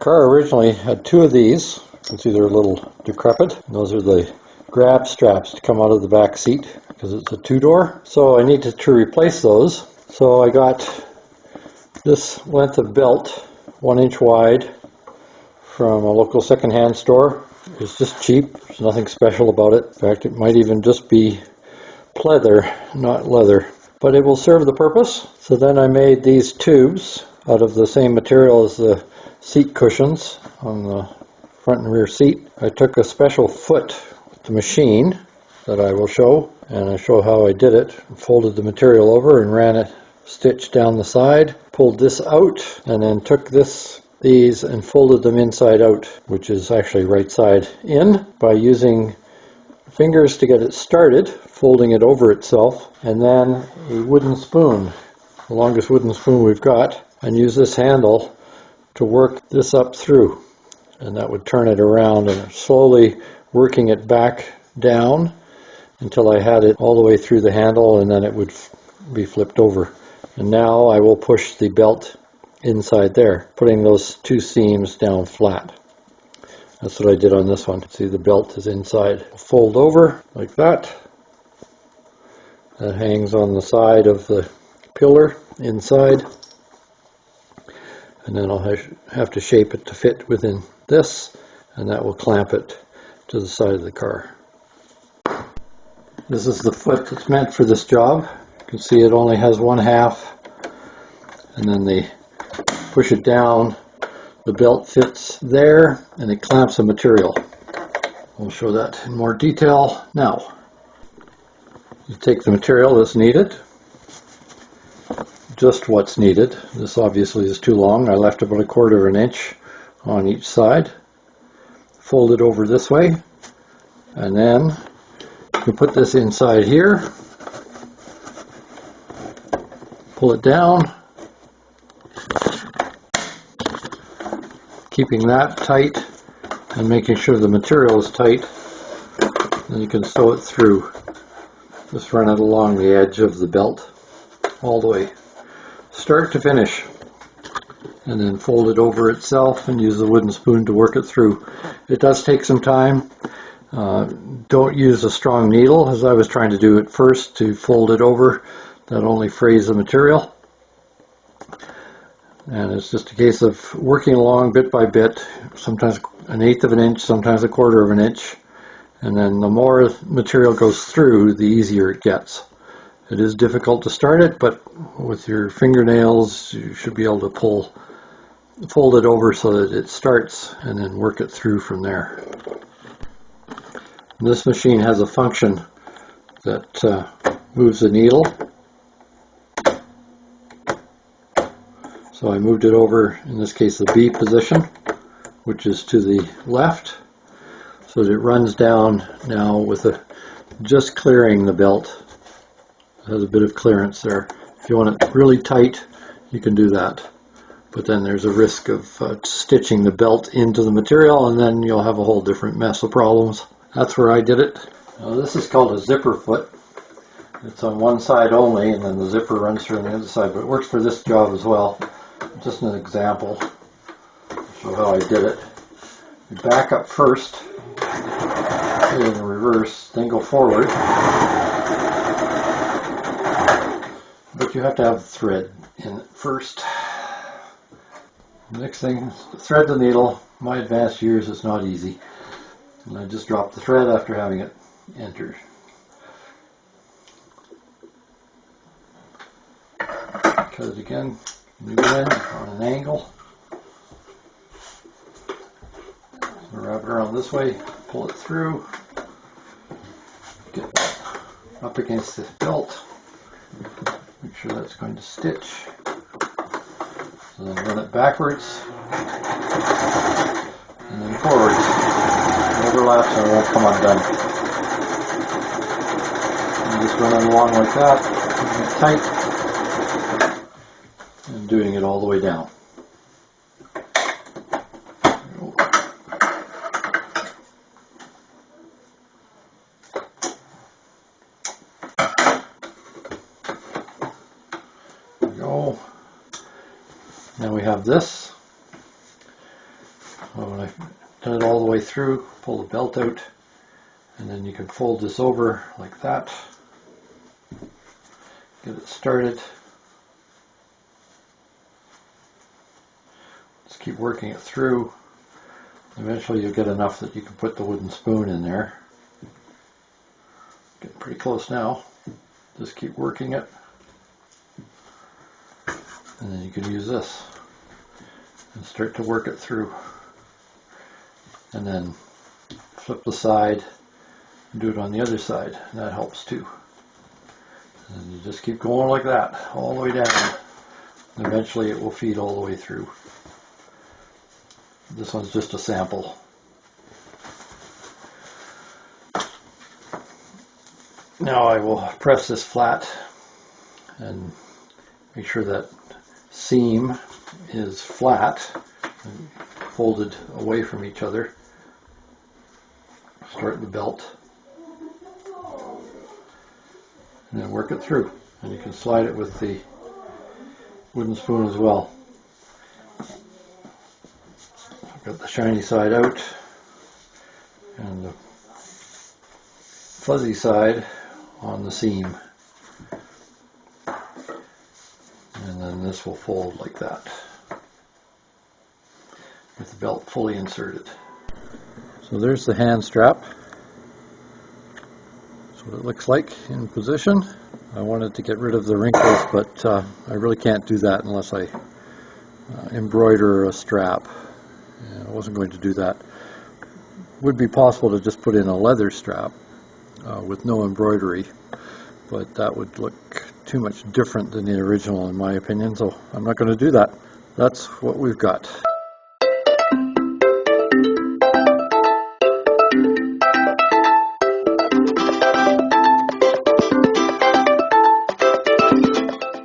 car originally had two of these. You can see they're a little decrepit. And those are the grab straps to come out of the back seat because it's a two-door. So I needed to replace those. So I got this length of belt, 1 inch wide, from a local second-hand store. It's just cheap. There's nothing special about it. In fact, it might even just be pleather, not leather. But it will serve the purpose. So then I made these tubes out of the same material as the seat cushions on the front and rear seat. I took a special foot with the machine that I will show, and I show how I did it. Folded the material over and ran a stitch down the side, pulled this out, and then took these and folded them inside out, which is actually right side in, by using fingers to get it started, folding it over itself, and then a wooden spoon, the longest wooden spoon we've got, and use this handle to work this up through, and that would turn it around, and slowly working it back down until I had it all the way through the handle, and then it would be flipped over. And now I will push the belt inside there, putting those two seams down flat. That's what I did on this one. See, the belt is inside. Fold over like that. That hangs on the side of the pillar inside. And then I'll have to shape it to fit within this, and that will clamp it to the side of the car. This is the foot that's meant for this job. You can see it only has 1/2, and then they push it down. The belt fits there, and it clamps the material. I'll show that in more detail now. You take the material that's needed, just what's needed. This obviously is too long. I left about 1/4 inch on each side. Fold it over this way, and then you put this inside here, pull it down, keeping that tight and making sure the material is tight. Then you can sew it through. Just run it along the edge of the belt all the way, start to finish, and then fold it over itself and use the wooden spoon to work it through. It does take some time. Don't use a strong needle, as I was trying to do at first, to fold it over. That only frays the material. And it's just a case of working along bit by bit, sometimes 1/8 inch, sometimes 1/4 inch. And then the more material goes through, the easier it gets. It is difficult to start it, but with your fingernails, you should be able to fold it over so that it starts, and then work it through from there. And this machine has a function that moves the needle. So I moved it over, in this case the B position, which is to the left, so that it runs down now with just clearing the belt. It has a bit of clearance there. If you want it really tight, you can do that. But then there's a risk of stitching the belt into the material, and then you'll have a whole different mess of problems. That's where I did it. Now, this is called a zipper foot. It's on one side only, and then the zipper runs through on the other side, but it works for this job as well. Just an example. I'll show how I did it. You back up first, in reverse, then go forward. But you have to have the thread in it first. Next thing, thread the needle. My advanced years, it's not easy. And I just drop the thread after having it entered. Cut it again, new end on an angle. So wrap it around this way, pull it through, get that up against this belt, make sure that's going to stitch. So then run it backwards and then forwards. It overlaps and it won't come undone. And just run it along like that, keeping it tight, and doing it all the way down. There we go. Now we have this. Well, when I've done it all the way through, pull the belt out, and then you can fold this over like that. Get it started. Just keep working it through. Eventually you'll get enough that you can put the wooden spoon in there. Getting pretty close now. Just keep working it. And then you can use this and start to work it through. And then flip the side and do it on the other side, and that helps too. And you just keep going like that all the way down, and eventually it will feed all the way through. This one's just a sample. Now I will press this flat and make sure that seam is flat and folded away from each other. Start the belt and then work it through, and you can slide it with the wooden spoon as well. I've got the shiny side out and the fuzzy side on the seam, and then this will fold like that with the belt fully inserted. So there's the hand strap. That's what it looks like in position. I wanted to get rid of the wrinkles, but I really can't do that unless I embroider a strap. I wasn't going to do that. It would be possible to just put in a leather strap with no embroidery, but that would look too much different than the original in my opinion, so I'm not going to do that. That's what we've got.